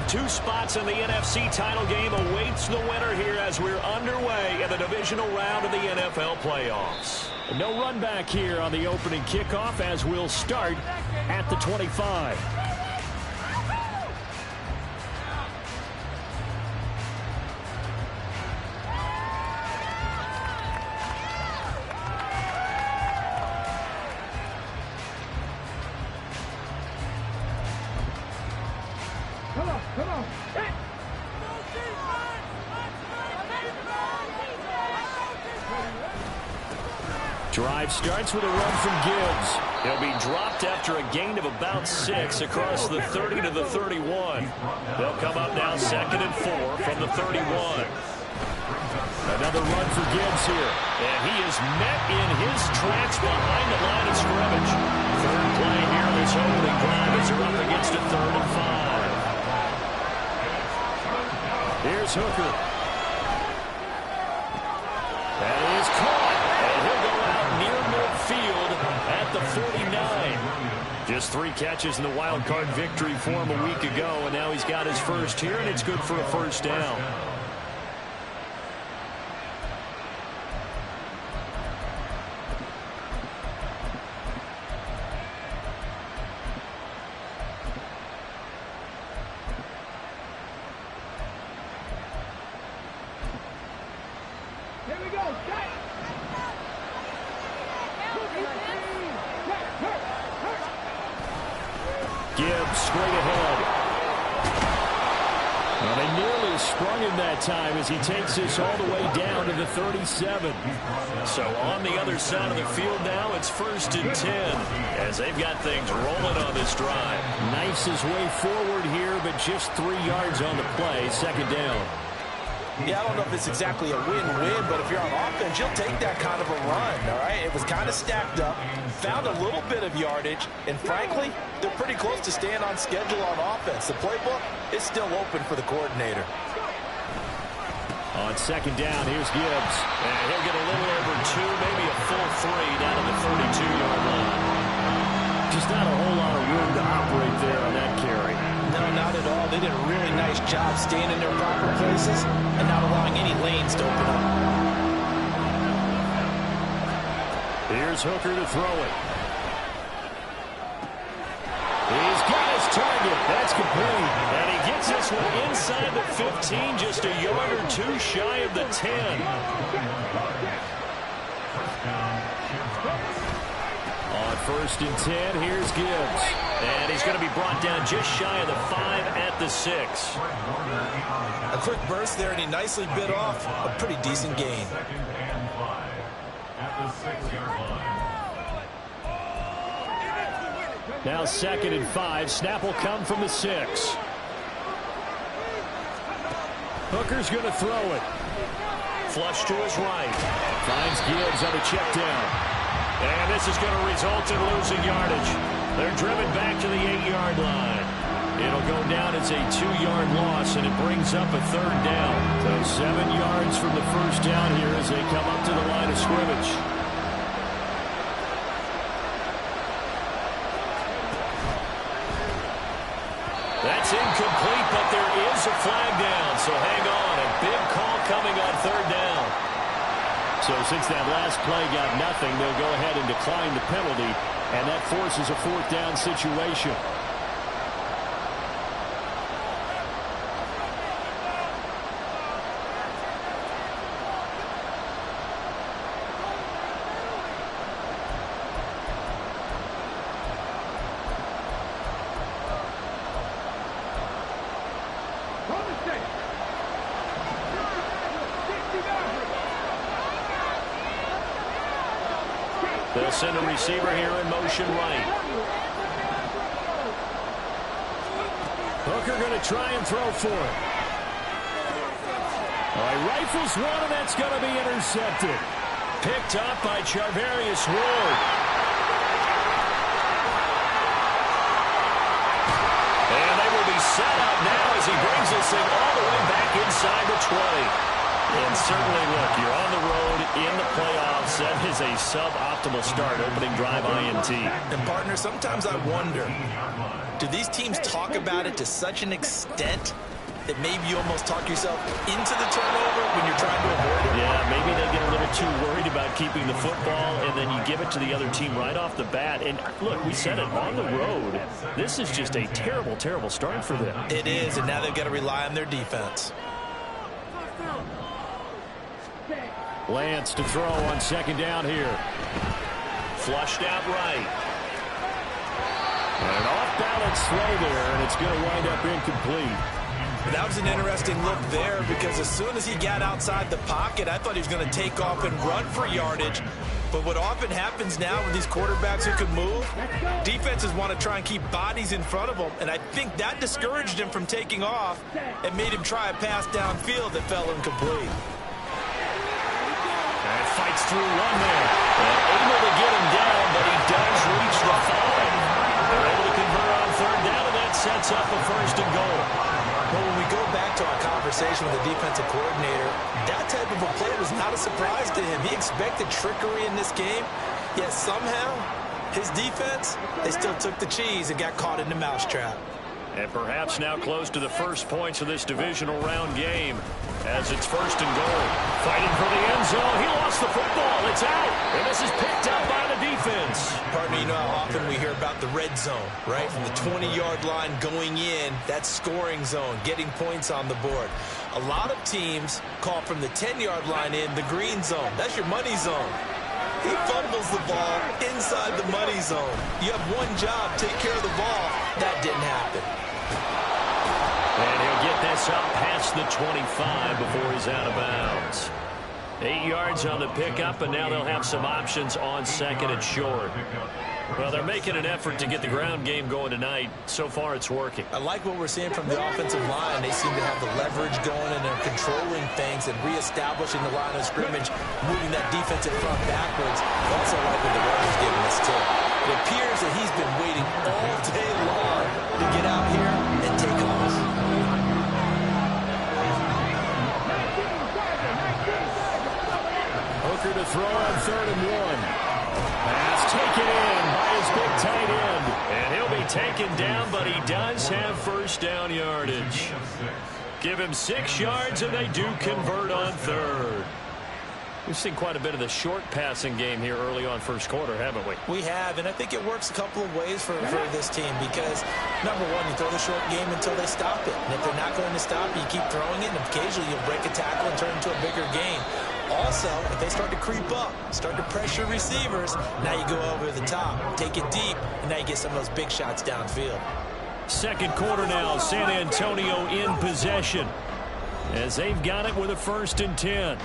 two spots in the NFC title game awaits the winner here as we're underway in the divisional round of the NFL playoffs. No run back here on the opening kickoff as we'll start at the 25. Come on. Drive starts with a run from Gibbs. He'll be dropped after a gain of about 6 across the 30 to the 31. They'll come up now 2nd and 4 from the 31. Another run for Gibbs here. And he is met in his tracks behind the line of scrimmage. Third play here this opening drive as they're up against a 3rd and 5. Here's Hooker. That is caught. And he'll go out near midfield at the 49. Just 3 catches in the wild card victory for him a week ago, and now he's got his first here, and it's good for a first down. Gibbs straight ahead. Well, they nearly sprung him that time as he takes this all the way down to the 37. So on the other side of the field now, it's 1st and 10 as they've got things rolling on this drive. Knifes his way forward here, but just 3 yards on the play, 2nd down. Yeah, I don't know if it's exactly a win-win, but if you're on offense, you'll take that kind of a run, all right? It was kind of stacked up, found a little bit of yardage, and frankly, they're pretty close to staying on schedule on offense. The playbook is still open for the coordinator. On 2nd down, here's Gibbs. And he'll get a little over 2, maybe a full 3 down to the 32-yard line. Just not a whole lot of room to operate there on that carry. No, not at all. They did a really nice job staying in their proper places and not allowing any lanes to open up. Here's Hooker to throw it. He's got his target. That's complete. And he gets this one inside the 15, just a yard or 2 shy of the 10. On 1st and 10, here's Gibbs. And he's going to be brought down just shy of the 5 at the 6. A quick burst there, and he nicely bit off a pretty decent gain. Now 2nd and 5. Snap will come from the 6. Hooker's going to throw it. Flush to his right. Finds Gibbs on a check down. And this is going to result in losing yardage. They're driven back to the 8-yard line. It'll go down as a 2-yard loss, and it brings up a 3rd down. So 7 yards from the first down here as they come up to the line of scrimmage. That's incomplete, but there is a flag down. So hang on. A big call coming on 3rd down. So since that last play got nothing, they'll go ahead and decline the penalty, and that forces a 4th down situation. They'll send a receiver here in motion right. Hooker going to try and throw for it. All right, rifles one, and that's going to be intercepted. Picked up by Charvarius Ward. And they will be set up now as he brings this thing all the way back inside the 20. And certainly, look, you're on the road in the playoffs. That is a suboptimal start, opening drive INT. And, partner, sometimes I wonder, do these teams talk about it to such an extent that maybe you almost talk yourself into the turnover when you're trying to avoid it? Yeah, maybe they get a little too worried about keeping the football, and then you give it to the other team right off the bat. And, look, we said it, on the road, this is just a terrible, terrible start for them. It is, and now they've got to rely on their defense. Lance to throw on second down here. Flushed out right. An off-balance throw there, and it's going to wind up incomplete. That was an interesting look there because as soon as he got outside the pocket, I thought he was going to take off and run for yardage. But what often happens now with these quarterbacks who can move, defenses want to try and keep bodies in front of them. And I think that discouraged him from taking off and made him try a pass downfield that fell incomplete. And fights through one there. And able to get him down, but he does reach the 5. They're able to convert on third down, and that sets up a first and goal. But when we go back to our conversation with the defensive coordinator, that type of a play was not a surprise to him. He expected trickery in this game, yet somehow his defense, they still took the cheese and got caught in the mousetrap. And perhaps now close to the first points of this divisional round game as it's first and goal. Fighting for the end zone. He lost the football. It's out. And this is picked up by the defense. Partner, you know how often we hear about the red zone, right? From the 20-yard line going in, that's scoring zone, getting points on the board. A lot of teams call from the 10-yard line in the green zone. That's your money zone. He fumbles the ball inside the money zone. You have one job, take care of the ball. That didn't happen. And he'll get this up past the 25 before he's out of bounds. 8 yards on the pickup, and now they'll have some options on second and short. Well, they're making an effort to get the ground game going tonight. So far, it's working. I like what we're seeing from the offensive line. They seem to have the leverage going, and they're controlling things and reestablishing the line of scrimmage, moving that defensive front backwards. I also like what the runner's giving us, too. It appears that he's been waiting all day long to get out here and take off. Hooker to throw on 3rd and 1. Pass taken in by his big tight end. And he'll be taken down, but he does have first down yardage. Give him 6 yards, and they do convert on 3rd. We've seen quite a bit of the short passing game here early on first quarter, haven't we? We have, and I think it works a couple of ways for this team because, number one, you throw the short game until they stop it. And if they're not going to stop it, you keep throwing it, and occasionally you'll break a tackle and turn it into a bigger game. Also, if they start to creep up, start to pressure receivers, now you go over the top, take it deep, and now you get some of those big shots downfield. Second quarter now, San Antonio in possession as they've got it with a 1st and 10.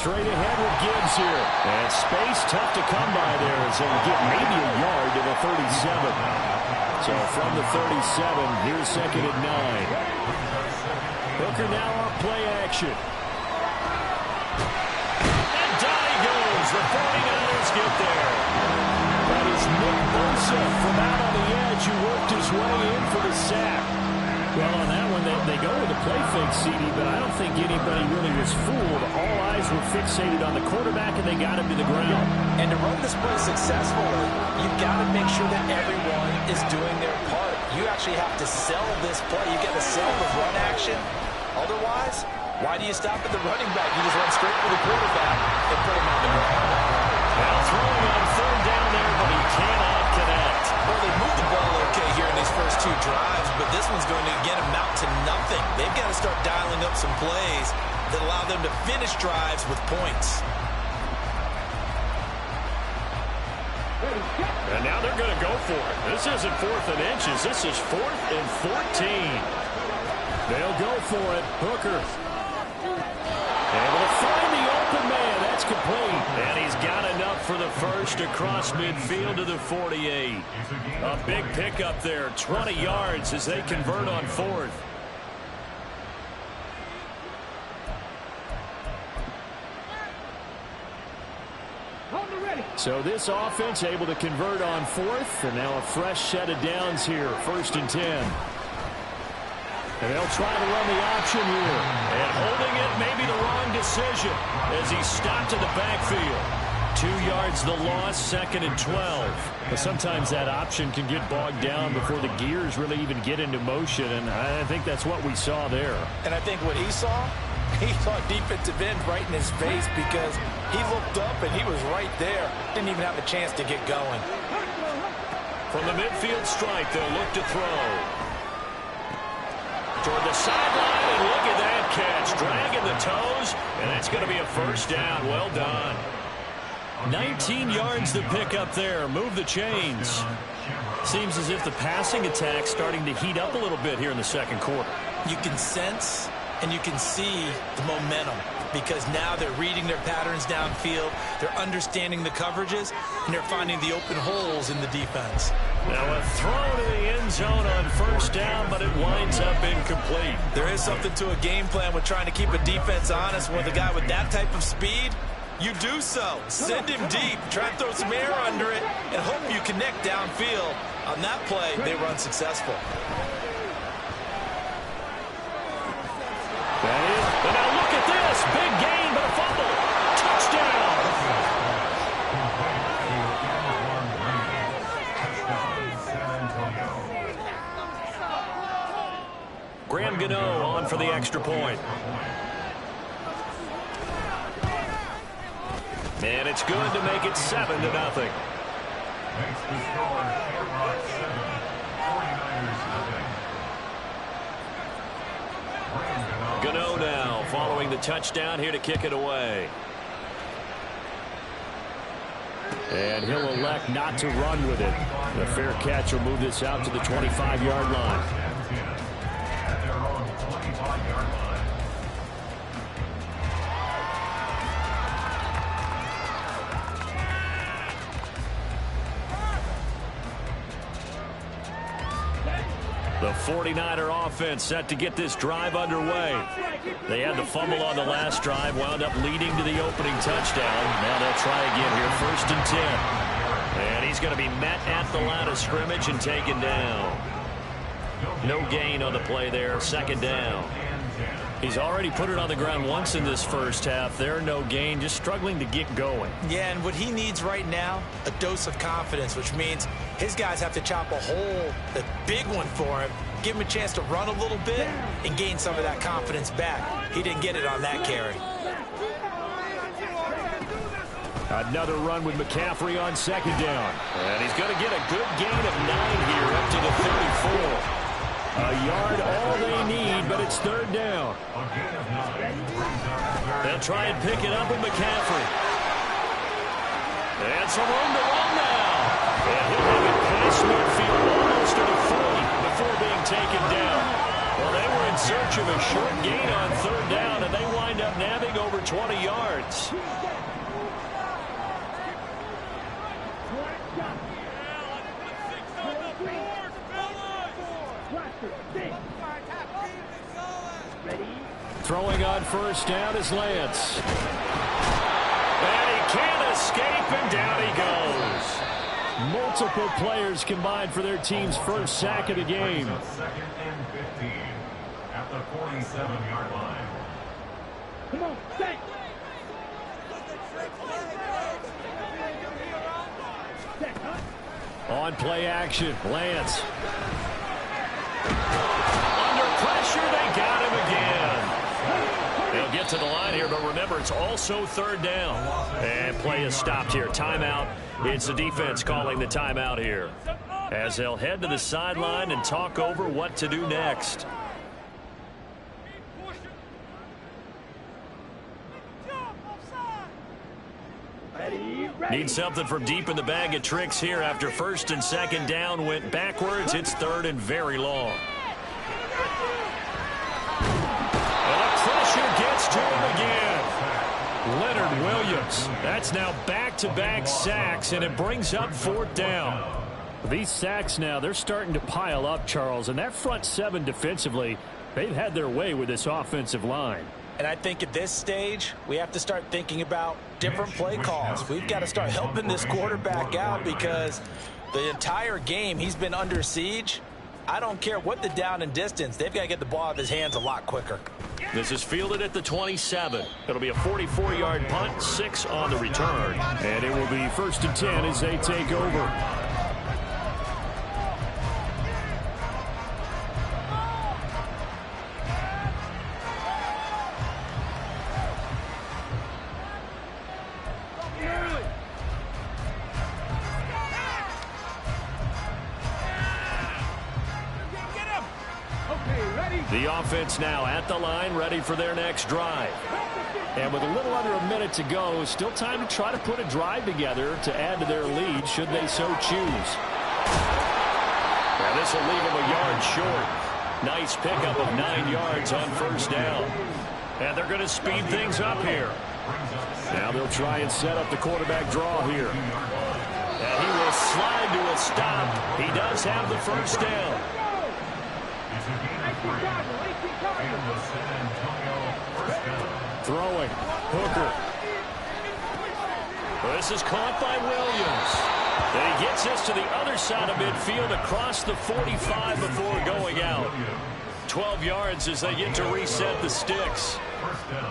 Straight ahead with Gibbs here. And space tough to come by there. So we get maybe a yard to the 37. So from the 37, here's 2nd and 9. Hooker now off play action. And down he goes. The 49ers get there. That is Nick Bosa from out on the edge who worked his way in for the sack. Well, on that one, they go with the play fake, CD, but I don't think anybody really was fooled. All eyes were fixated on the quarterback, and they got him to the ground. And to run this play successfully, you've got to make sure that everyone is doing their part. You actually have to sell this play. You've got to sell the run action. Otherwise, why do you stop at the running back? You just run straight for the quarterback and put him on the ground. Now throwing on 3rd down there, but he cannot connect. Well, they moved the ball okay here in these first 2 drives, but this one's going to, again, amount to nothing. They've got to start dialing up some plays that allow them to finish drives with points. And now they're going to go for it. This isn't 4th and inches. This is 4th and 14. They'll go for it. Hooker. Able to find the open man. That's complete. And he's got enough for the first across midfield to the 48. A big pickup there. 20 yards as they convert on fourth. So this offense able to convert on fourth. And now a fresh set of downs here. 1st and 10. And they'll try to run the option here. And holding it may be the wrong decision as he stopped in the backfield. 2 yards the loss, 2nd and 12. But sometimes that option can get bogged down before the gears really even get into motion, and I think that's what we saw there. And I think what he saw defensive end right in his face because he looked up and he was right there. Didn't even have a chance to get going. From the midfield stripe, they'll look to throw. Toward the sideline, and look at that catch. Dragging the toes, and that's going to be a first down. Well done. 19 yards to pick up there. Move the chains. Seems as if the passing attack's starting to heat up a little bit here in the second quarter. You can sense and you can see the momentum because now they're reading their patterns downfield, they're understanding the coverages, and they're finding the open holes in the defense. Now a throw to the end zone on first down, but it winds up incomplete. There is something to a game plan with trying to keep a defense honest with a guy with that type of speed. You do so. Send him deep. Try to throw some air under it and hope you connect downfield. On that play, they were unsuccessful. That is, and now look at this. Big gain, but a fumble. Touchdown. Graham Gano on for the extra point. And it's good to make it 7-0. Gano now following the touchdown here to kick it away. And he'll elect not to run with it. The fair catch will move this out to the 25-yard line. The 49er offense set to get this drive underway. They had the fumble on the last drive, wound up leading to the opening touchdown. Now they'll try again here, 1st and 10. And he's going to be met at the line of scrimmage and taken down. No gain on the play there, 2nd down. He's already put it on the ground once in this first half. There, no gain, just struggling to get going. Yeah, and what he needs right now, a dose of confidence, which means his guys have to chop a hole, a big one for him, give him a chance to run a little bit and gain some of that confidence back. He didn't get it on that carry. Another run with McCaffrey on 2nd down. And he's going to get a good gain of 9 here up to the 34. A yard all they need, but it's 3rd down. They'll try and pick it up with McCaffrey. And some room to run now. And he'll have it past midfield almost to the 40 before being taken down. Well, they were in search of a short gain on 3rd down, and they wind up nabbing over 20 yards. Throwing on 1st down is Lance. And he can't escape, and down he goes. Multiple players combined for their team's first sack of the game. 2nd and 15 at the 47-yard line. Come on, stay. On play action, Lance. Under pressure, they got him again. They'll get to the line here, but remember, it's also 3rd down. And play is stopped here. Timeout. It's the defense calling the timeout here, as they'll head to the sideline and talk over what to do next. Need something from deep in the bag of tricks here after 1st and 2nd down went backwards. It's 3rd and very long. Leonard Williams. That's now back-to-back sacks, and it brings up 4th down. These sacks now, they're starting to pile up, Charles, and that front seven defensively, they've had their way with this offensive line. And I think at this stage, we have to start thinking about different play calls. We've got to start helping this quarterback out because the entire game he's been under siege. I don't care what the down and distance. They've got to get the ball out of his hands a lot quicker. This is fielded at the 27. It'll be a 44-yard punt, 6 on the return. And it will be 1st and 10 as they take over. The offense now at the line, ready for their next drive. And with a little under a minute to go, still time to try to put a drive together to add to their lead should they so choose. Now this will leave them a yard short. Nice pickup of 9 yards on 1st down. And they're going to speed things up here. Now they'll try and set up the quarterback draw here. And he will slide to a stop. He does have the 1st down. Throwing. Hooker. Well, this is caught by Williams. And he gets this to the other side of midfield across the 45 before going out. 12 yards as they get to reset the sticks.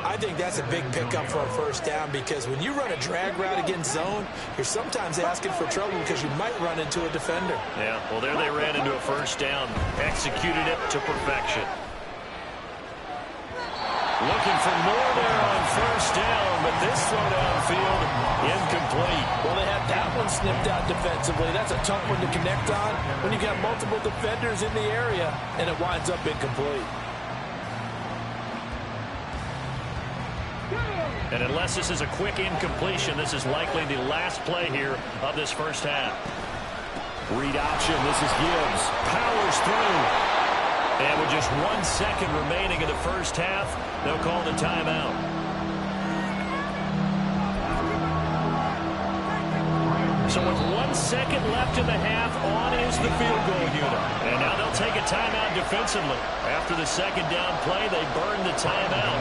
I think that's a big pickup for a 1st down because when you run a drag route against zone, you're sometimes asking for trouble because you might run into a defender. Yeah, well, there they ran into a 1st down. Executed it to perfection. Looking for more there on 1st down, but this throw downfield incomplete. Well, they had that one snipped out defensively. That's a tough one to connect on when you've got multiple defenders in the area, and it winds up incomplete. And unless this is a quick incompletion, this is likely the last play here of this 1st half. Read option. This is Gibbs. Powers through. And with just 1 second remaining in the 1st half, they'll call the timeout. So with 1 second left in the half, on is the field goal unit. And now they'll take a timeout defensively. After the 2nd down play, they burn the timeout,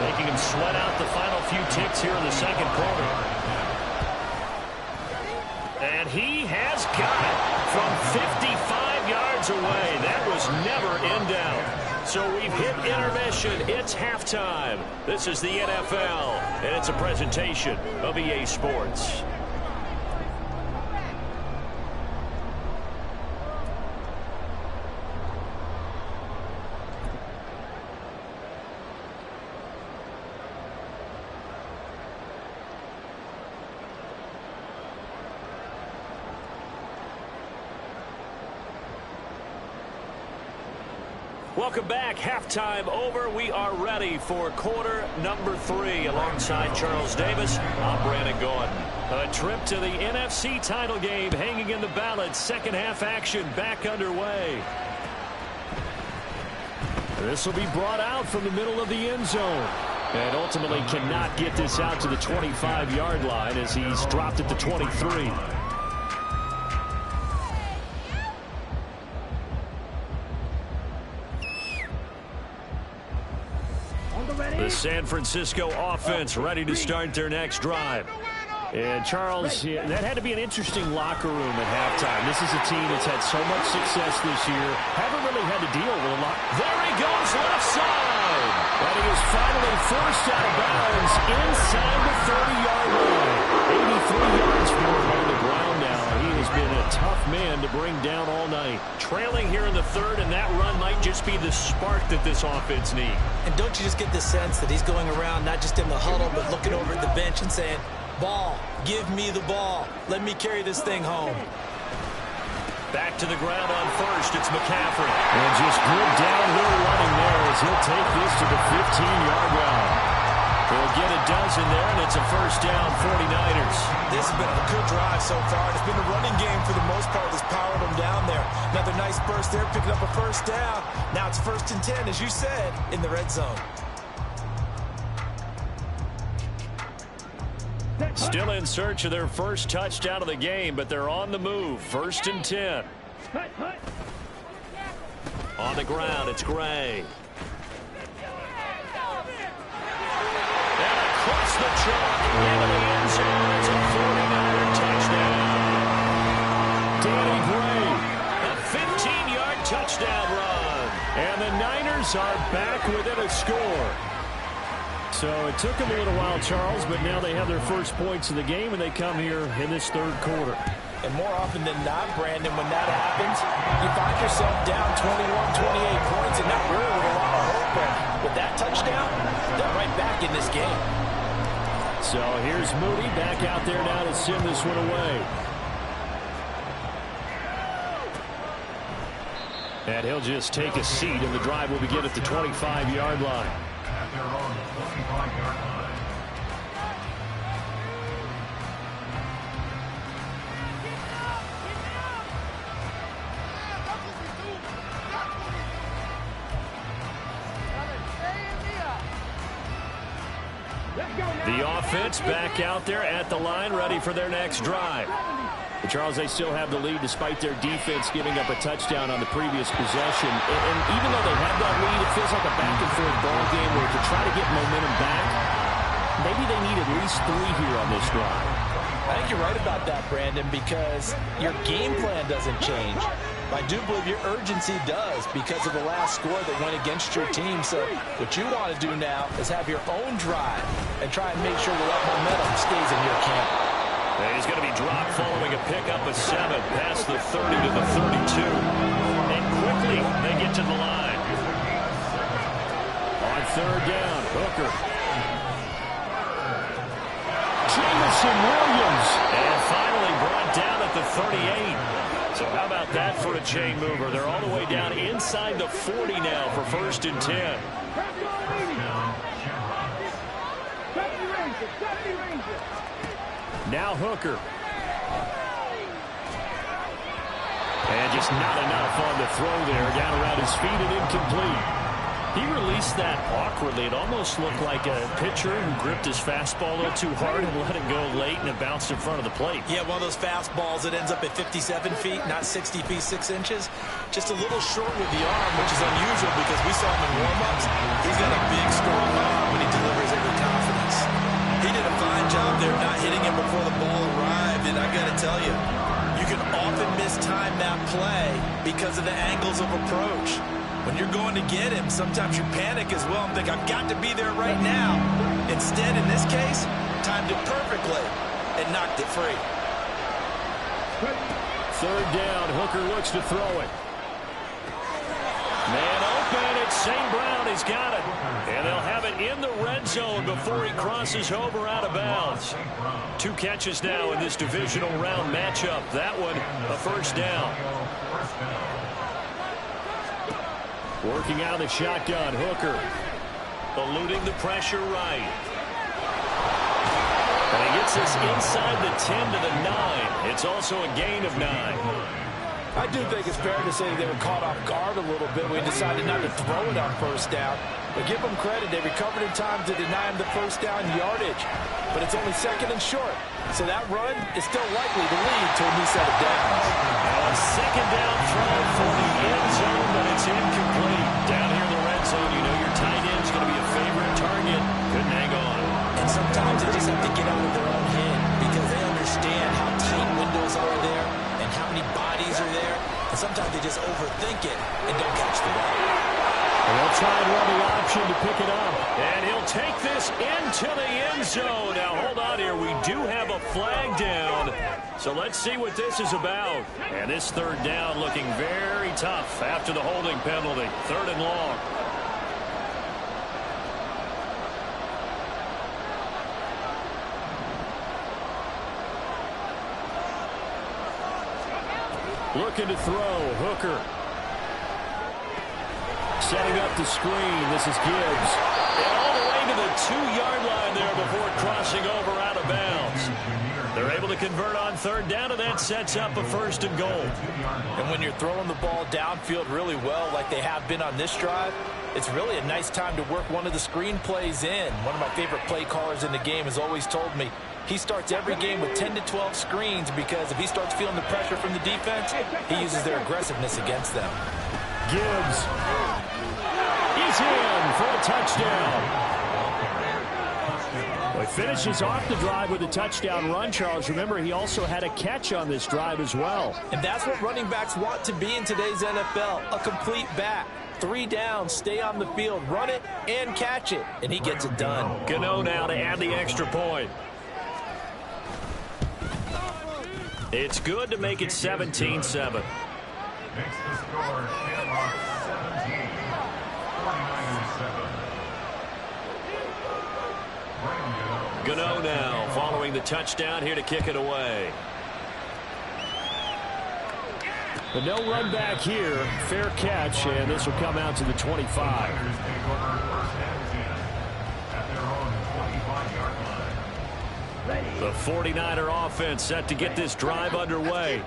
making them sweat out the final few ticks here in the 2nd quarter. And he has got it from 55 yards away. That was never in doubt. So we've hit intermission. It's halftime. This is the NFL, and it's a presentation of EA Sports. Welcome back. Halftime over. We are ready for quarter number 3. Alongside Charles Davis, I'm Brandon Gordon. A trip to the NFC title game hanging in the balance. 2nd half action back underway. This will be brought out from the middle of the end zone. And ultimately cannot get this out to the 25-yard line as he's dropped at the 23. The San Francisco offense ready to start their next drive. And Charles, that had to be an interesting locker room at halftime. This is a team that's had so much success this year. Haven't really had to deal with a lot. There he goes, left side. And he is finally forced out of bounds inside the 30-yard line. 83 yards for him on the ground now. He has been a tough man to bring down all night. Trailing here in the 3rd, and that run might just be the spark that this offense needs. And don't you just get the sense that he's going around not just in the huddle, but looking over at the bench and saying, ball, give me the ball. Let me carry this thing home. Back to the ground on 1st. It's McCaffrey. And just good downhill running there as he'll take this to the 15-yard line. He'll get a dozen there, and it's a 1st down, 49ers. This has been a good drive so far. It's been a running game for the most part that's powered them down there. Another nice burst there, picking up a 1st down. Now it's 1st and 10, as you said, in the red zone. Still in search of their first touchdown of the game, but they're on the move. 1st and 10. On the ground, it's Gray. And across the chalk into the end zone. It's a 49-yard touchdown. Danny Gray, a 15-yard touchdown run. And the Niners are back within a score. So it took them a little while, Charles, but now they have their first points of the game, and they come here in this 3rd quarter. And more often than not, Brandon, when that happens, you find yourself down 21, 28 points and not really with a lot of hope. But with that touchdown, they're right back in this game. So here's Moody back out there now to send this one away. And he'll just take a seat, and the drive will begin at the 25-yard line. At their own 25-yard line. The offense back out there at the line, ready for their next drive. But Charles, they still have the lead despite their defense giving up a touchdown on the previous possession. And even though they have that lead, it feels like a back-and-forth ball game where to try to get momentum back, maybe they need at least 3 here on this drive. I think you're right about that, Brandon, because your game plan doesn't change. I do believe your urgency does because of the last score that went against your team. So what you want to do now is have your own drive and try and make sure that momentum stays in your camp. And he's going to be dropped following a pickup of 7 past the 30 to the 32. And quickly they get to the line. On 3rd down, Hooker. Jamison Williams. And finally brought down at the 38. So how about that for a chain mover? They're all the way down inside the 40 now for 1st and 10. Now Hooker. And just not enough on the throw there. Down around his feet and incomplete. He released that awkwardly. It almost looked like a pitcher who gripped his fastball a little too hard and let it go late, and it bounced in front of the plate. Yeah, one of those fastballs that ends up at 57 feet, not 60 feet 6 inches. Just a little short with the arm, which is unusual because we saw him in warm-ups. He's got a big, strong arm when he delivers it with confidence. He did a fine job there not hitting him before the ball arrived, and I got to tell you, you can often mistime that play because of the angles of approach. When you're going to get him, sometimes you panic as well and think, I've got to be there right now. Instead, in this case, timed it perfectly and knocked it free. 3rd down, Hooker looks to throw it. Man open, it's St. Brown, he's got it. And they'll have it in the red zone before he crosses over out of bounds. 2 catches now in this divisional round matchup. That one, a 1st down. Working out of the shotgun, Hooker. Eluding the pressure right. And he gets this inside the 10 to the 9. It's also a gain of 9. I do think it's fair to say they were caught off guard a little bit when we decided not to throw it on 1st down. But give them credit. They recovered in time to deny him the 1st down yardage. But it's only 2nd and short. So that run is still likely to lead to a new set of downs. A 2nd down throw for the end zone, but it's incomplete. Down here in the red zone, you know your tight end's going to be a favorite target. Couldn't hang on. And sometimes they just have to get out of their own head because they understand how tight windows are there and how many bodies are there. And sometimes they just overthink it and don't catch the ball. And they'll try and run the option to pick it up. And he'll take this into the end zone. Now, hold on here. We do have a flag down. So let's see what this is about. And this 3rd down looking very tough after the holding penalty. 3rd and long. Looking to throw. Hooker. Setting up the screen. This is Gibbs. And all the way to the 2-yard line there before crossing over out of bounds. They're able to convert on third down, and that sets up a 1st and goal. And when you're throwing the ball downfield really well like they have been on this drive, it's really a nice time to work one of the screen plays in. One of my favorite play callers in the game has always told me he starts every game with 10 to 12 screens because if he starts feeling the pressure from the defense, he uses their aggressiveness against them. Gibbs. He's in for a touchdown. Well, he finishes off the drive with a touchdown run, Charles. Remember, he also had a catch on this drive as well. And that's what running backs want to be in today's NFL, a complete back. 3 downs, stay on the field, run it, and catch it. And he gets it done. Gano now to add the extra point. It's good to make it 17-7. Makes the score, Shamrock 17, 49-7. Gano now following the touchdown here to kick it away. But no run back here. Fair catch, and this will come out to the 25. The 49er offense set to get this drive underway.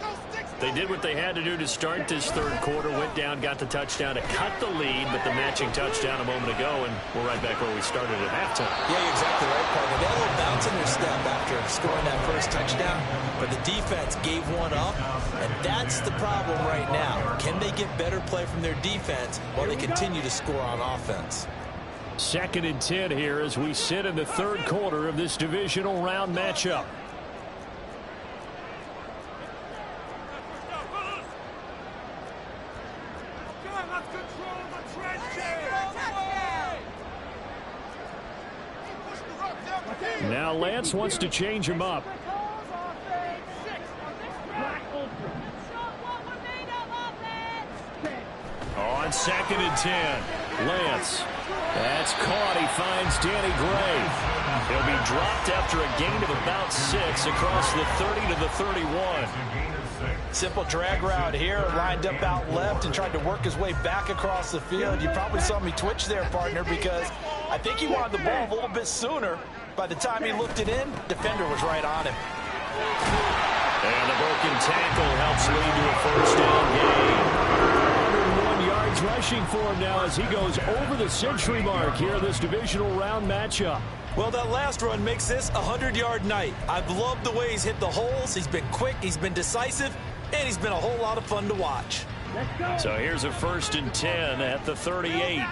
They did what they had to do to start this third quarter. Went down, got the touchdown to cut the lead, but the matching touchdown a moment ago, and we're right back where we started at halftime. Yeah, you're exactly right, partner. They had a little bounce in their step after scoring that first touchdown, but the defense gave one up, and that's the problem right now. Can they get better play from their defense while they continue to score on offense? 2nd and 10 here as we sit in the third quarter of this divisional round matchup. Now Lance wants to change him up. On 2nd and 10, Lance. That's caught. He finds Danny Gray. He'll be dropped after a gain of about 6 across the 30 to the 31. Simple drag route here, lined up out left and tried to work his way back across the field. You probably saw me twitch there, partner, because I think he wanted the ball a little bit sooner. By the time he looked it in, defender was right on him. And the broken tackle helps lead to a 1st down gain. 101 yards rushing for him now as he goes over the century mark here in this divisional round matchup. Well, that last run makes this a 100-yard night. I've loved the way he's hit the holes. He's been quick, he's been decisive, and he's been a whole lot of fun to watch. So here's a 1st and 10 at the 38.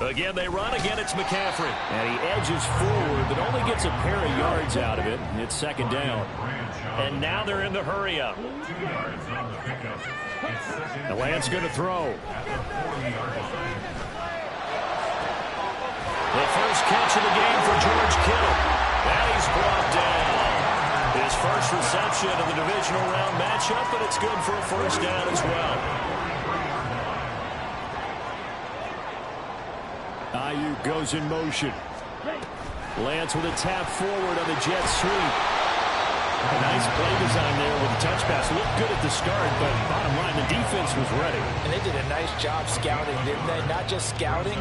Again, they run. Again, it's McCaffrey. And he edges forward, but only gets a pair of yards out of it. It's 2nd down. And now they're in the hurry-up. The Lance going to throw. The first catch of the game for George Kittle. And he's brought down. His first reception of the divisional round matchup, but it's good for a 1st down as well. Ayuk goes in motion. Lance with a tap forward on the jet sweep. A nice play design there with a touch pass. Looked good at the start, but bottom line, the defense was ready. And they did a nice job scouting, didn't they? Not just scouting,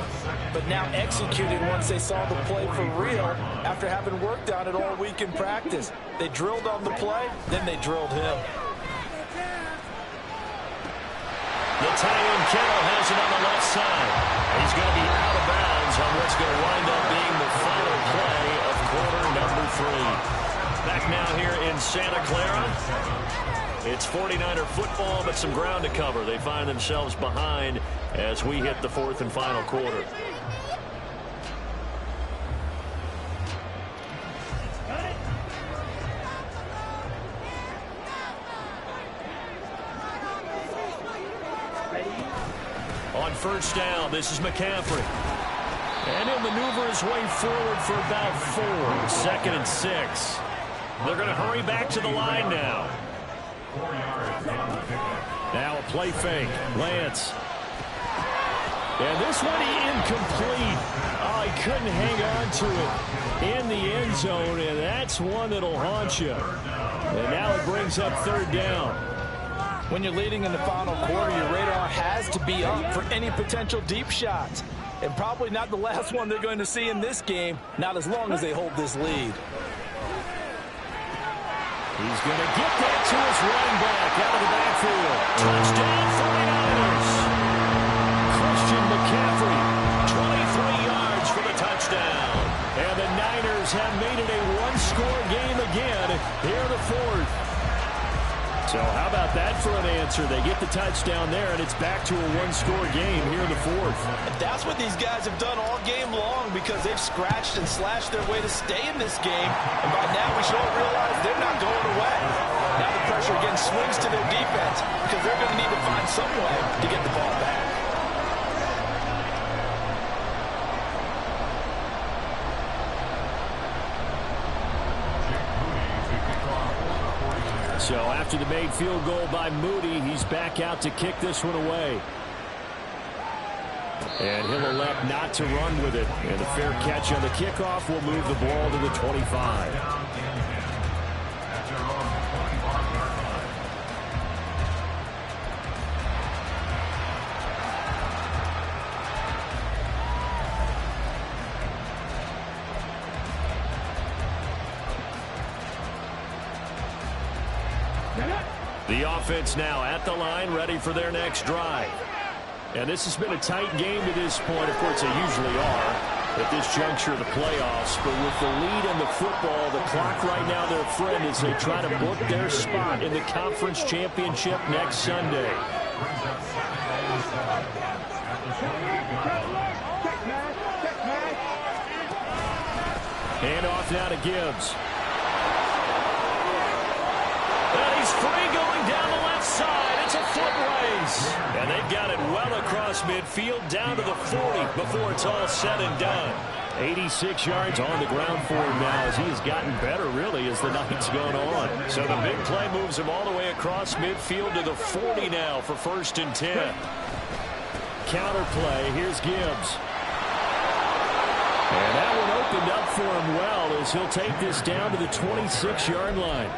but now executing once they saw the play for real after having worked on it all week in practice. They drilled on the play, then they drilled him. The tight end Kittle has it on the left side. He's going to be out of bounds on what's going to wind up being the final play of quarter number 3. Back now here in Santa Clara. It's 49er football, but some ground to cover. They find themselves behind as we hit the 4th and final quarter. On 1st down, this is McCaffrey. And he'll maneuver his way forward for about 4. 2nd and 6. They're going to hurry back to the line now. Now a play fake. Lance. And this one incomplete. Oh, he couldn't hang on to it in the end zone, and that's one that'll haunt you. And now it brings up 3rd down. When you're leading in the final quarter, your radar has to be up for any potential deep shots. and probably not the last one they're going to see in this game, not as long as they hold this lead. He's going to get that to his running back out of the backfield. Touchdown, 49ers. Christian McCaffrey, 23 yards for the touchdown. And the Niners have made it a one-score game again here in the fourth. So how about that for an answer? They get the touchdown there, and it's back to a one-score game here in the fourth. And that's what these guys have done all game long because they've scratched and slashed their way to stay in this game. And by now we should all realize they're not going away. Now the pressure again swings to their defense because they're going to need to find some way to get the ball back. So after the made field goal by Moody, he's back out to kick this one away. And he'll elect not to run with it. And a fair catch on the kickoff will move the ball to the 25. The offense now at the line, ready for their next drive. And this has been a tight game to this point. Of course, they usually are at this juncture of the playoffs. But with the lead in the football, the clock right now their friend as they try to book their spot in the conference championship next Sunday. Hand off now to Gibbs. And he's free going down the left side. It's a foot race. And they've got it well across midfield down to the 40 before it's all said and done. 86 yards on the ground for him now as he has gotten better, really, as the night's gone on. So the big play moves him all the way across midfield to the 40 now for 1st and 10. Counter play. Here's Gibbs. And that one opened up for him well as he'll take this down to the 26-yard line.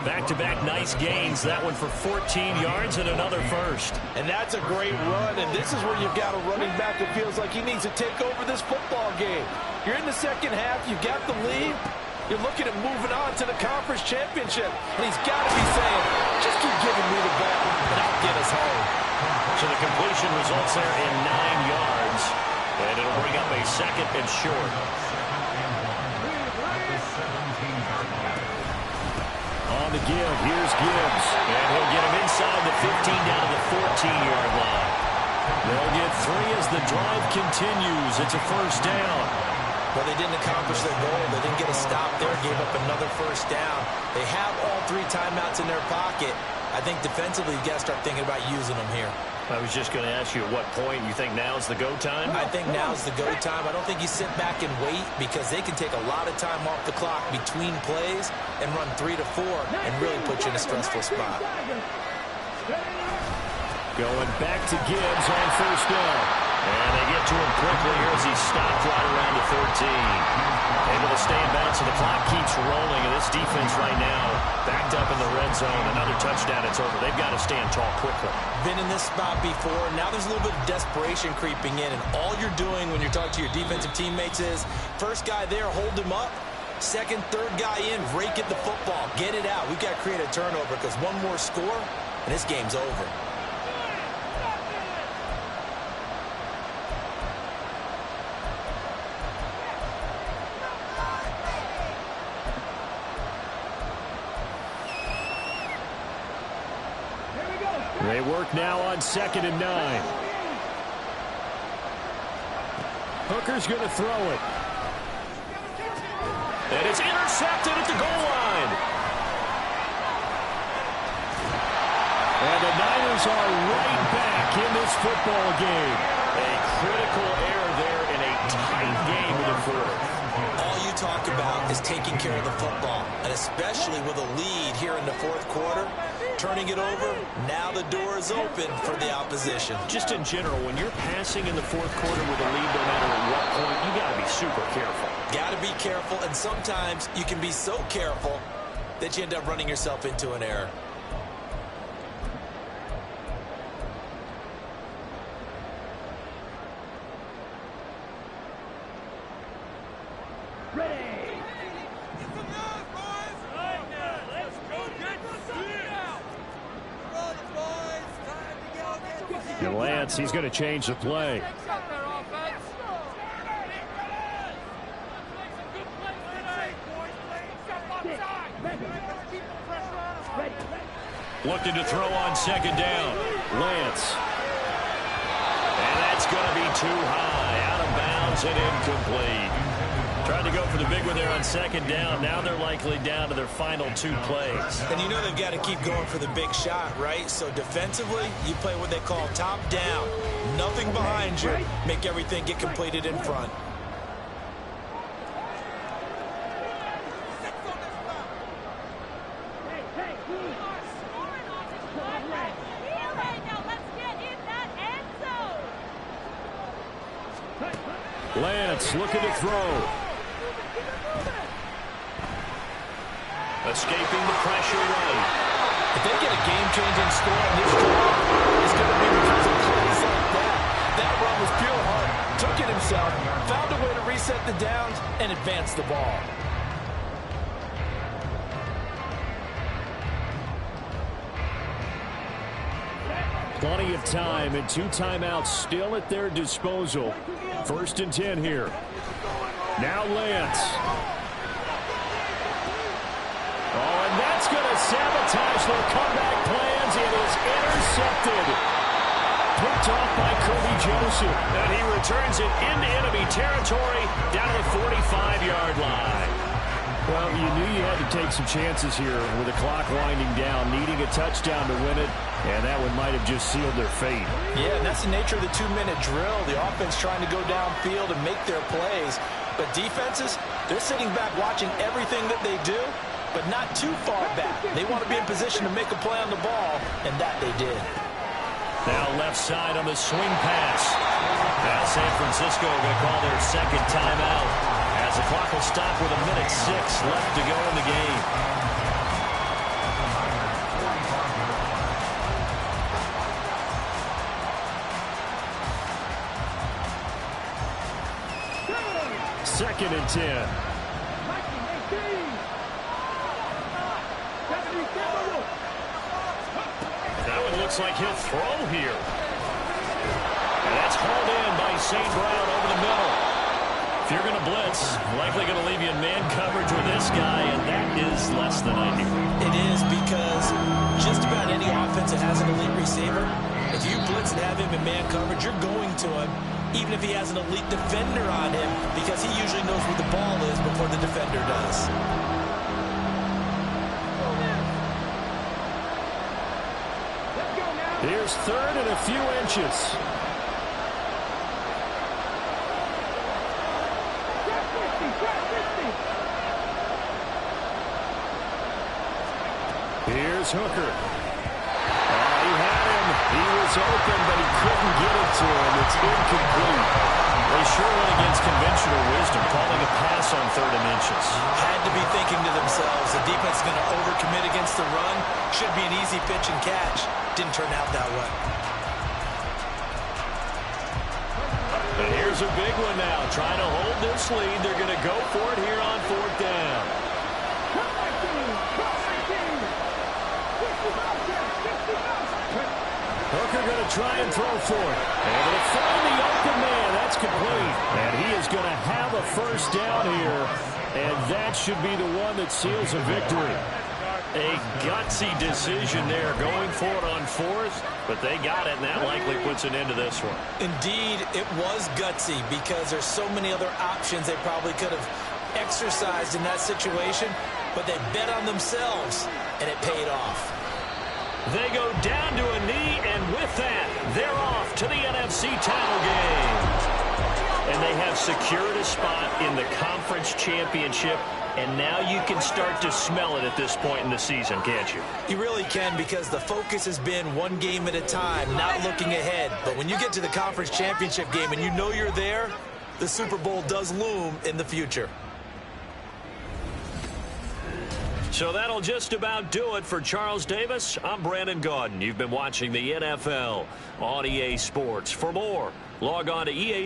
Back-to-back nice gains. That one for 14 yards and another first. And that's a great run, and this is where you've got a running back that feels like he needs to take over this football game. You're in the second half. You've got the lead. You're looking at moving on to the conference championship, and he's got to be saying, just keep giving me the ball, and I'll get us home. So the completion results there in 9 yards, and it'll bring up a 2nd and short. On the give, here's Gibbs. And he'll get him inside the 15 down to the 14-yard line. They'll get 3 as the drive continues. It's a first down. Well, they didn't accomplish their goal. They didn't get a stop there, gave up another first down. They have all 3 timeouts in their pocket. I think defensively, you've got to start thinking about using them here. I was just going to ask you at what point you think now's the go time? I think now's the go time. I don't think you sit back and wait because they can take a lot of time off the clock between plays and run 3 to 4 and really put you in a stressful spot. Going back to Gibbs on first down. And they get to him quickly here as he stopped right around the 13. Able to stay in bounds, so the clock keeps rolling. And this defense right now backed up in the red zone. Another touchdown, it's over. They've got to stand tall quickly. Been in this spot before. Now there's a little bit of desperation creeping in. And all you're doing when you're talking to your defensive teammates is, first guy there, hold him up. Second, third guy in, rake at the football. Get it out. We've got to create a turnover because one more score, and this game's over. They work now on 2nd and 9. Hooker's going to throw it. And it's intercepted at the goal line. And the Niners are right back in this football game. A critical error there in a tight game in the fourth. All you talk about is taking care of the football, and especially with a lead here in the fourth quarter. Turning it over, now the door is open for the opposition. Just in general, when you're passing in the fourth quarter with a lead, no matter at what point, you got to be super careful. Got to be careful, and sometimes you can be so careful that you end up running yourself into an error. And Lance, he's going to change the play. Looking to throw on second down. Lance. And that's going to be too high. Out of bounds and incomplete. Tried to go for the big one there on second down. Now they're likely down to their final 2 plays. And you know they've got to keep going for the big shot, right? So defensively, you play what they call top down. Nothing behind you. Make everything get completed in front. Lance looking to throw. Escaping the pressure right. If they get a game-changing score on this drive, it's going to be because of plays like that. That run was pure heart. Took it himself, found a way to reset the downs, and advance the ball. Plenty of time and 2 timeouts still at their disposal. 1st and 10 here. Now Lance. Oh, and that's going to sabotage their comeback plans. It is intercepted. Picked off by Kirby Joseph. And he returns it into enemy territory down to the 45-yard line. Well, you knew you had to take some chances here with the clock winding down, needing a touchdown to win it, and that one might have just sealed their fate. Yeah, and that's the nature of the 2-minute drill. The offense trying to go downfield and make their plays. But defenses, they're sitting back watching everything that they do, but not too far back. They want to be in position to make a play on the ball, and that they did. Now left side on the swing pass. Now San Francisco going to call their second timeout. As the clock will stop with 1:06 left to go in the game. Second and 10. That one looks like he'll throw here. And that's hauled in by St. Brown over the middle. If you're going to blitz, likely going to leave you in man coverage with this guy, and that is less than ideal. It is because just about any offense that has an elite receiver, if you blitz and have him in man coverage, you're going to him, even if he has an elite defender on him, because he usually knows where the ball is before the defender does. Here's 3rd and a few inches. Here's Hooker. He had him. He was open, but he couldn't get it to him. It's incomplete. They sure went against conventional wisdom, calling a pass on 3rd and inches. Had to be thinking to themselves, the defense is going to overcommit against the run. Should be an easy pitch and catch. Didn't turn out that way. And here's a big one now. Trying to hold this lead. They're going to go for it here on 4th down. Hooker going to try and throw for it. Able to find the open man. That's complete. And he is going to have a 1st down here. And that should be the one that seals a victory. A gutsy decision there, going for it on 4th, but they got it, and that likely puts an end to this one. Indeed, it was gutsy because there's so many other options they probably could have exercised in that situation, but they bet on themselves, and it paid off. They go down to a knee, and with that, they're off to the NFC title game. And they have secured a spot in the conference championship. And now you can start to smell it at this point in the season, can't you? You really can, because the focus has been one game at a time, not looking ahead. But when you get to the conference championship game and you know you're there, the Super Bowl does loom in the future. So that'll just about do it for Charles Davis. I'm Brandon Gaudin. You've been watching the NFL on EA Sports. For more, log on to EA